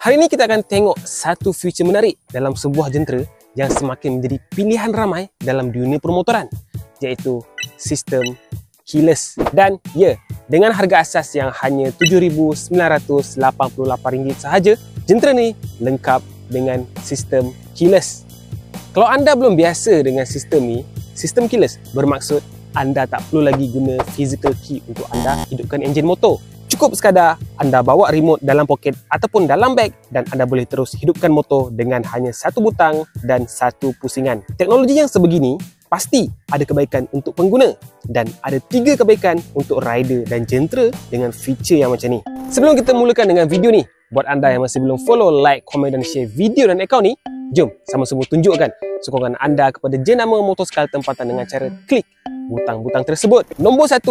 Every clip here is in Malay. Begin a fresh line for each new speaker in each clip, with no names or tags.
Hari ini kita akan tengok satu feature menarik dalam sebuah jentera yang semakin menjadi pilihan ramai dalam dunia permotoran, iaitu sistem keyless. Dan ya, dengan harga asas yang hanya RM7,988 sahaja, jentera ni lengkap dengan sistem keyless. Kalau anda belum biasa dengan sistem ni, sistem keyless bermaksud anda tak perlu lagi guna physical key untuk anda hidupkan enjin motor. Cukup sekadar anda bawa remote dalam poket ataupun dalam beg dan anda boleh terus hidupkan motor dengan hanya satu butang dan satu pusingan. Teknologi yang sebegini pasti ada kebaikan untuk pengguna dan ada 3 kebaikan untuk rider dan jentera dengan feature yang macam ni. Sebelum kita mulakan dengan video ni, buat anda yang masih belum follow, like, komen dan share video dan akaun ni, jom sama-sama tunjukkan sokongan anda kepada jenama motosikal tempatan dengan cara klik butang-butang tersebut. Nombor 1,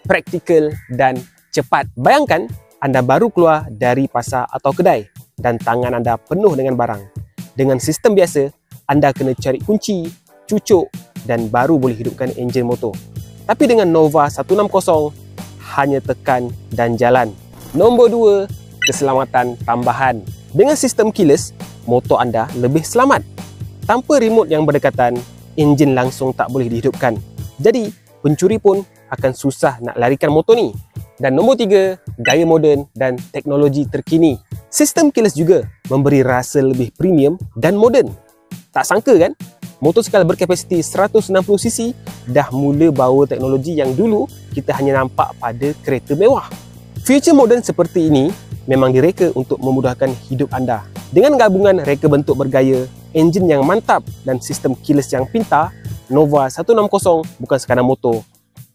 praktikal dan cepat. Bayangkan anda baru keluar dari pasar atau kedai dan tangan anda penuh dengan barang. Dengan sistem biasa, anda kena cari kunci, cucuk dan baru boleh hidupkan enjin motor. Tapi dengan Nova 160, hanya tekan dan jalan. Nombor 2, keselamatan tambahan. Dengan sistem keyless, motor anda lebih selamat. Tanpa remote yang berdekatan, enjin langsung tak boleh dihidupkan. Jadi, pencuri pun akan susah nak larikan motor ni. Dan nombor 3, gaya moden dan teknologi terkini. Sistem keyless juga memberi rasa lebih premium dan moden. Tak sangka kan? Motosikal berkapasiti 160cc dah mula bawa teknologi yang dulu kita hanya nampak pada kereta mewah. Feature moden seperti ini memang direka untuk memudahkan hidup anda. Dengan gabungan reka bentuk bergaya, enjin yang mantap dan sistem keyless yang pintar, Nova 160 bukan sekadar motor,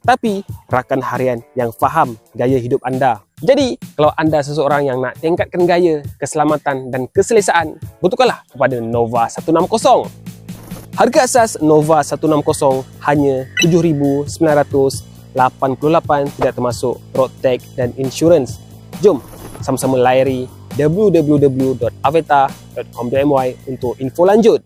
tapi rakan harian yang faham gaya hidup anda. Jadi, kalau anda seseorang yang nak tingkatkan gaya, keselamatan dan keselesaan, bertukarlah kepada Nova 160. Harga asas Nova 160 hanya RM7,988, tidak termasuk road tax dan insurans. Jom sama-sama layari www.aveta.com.my untuk info lanjut.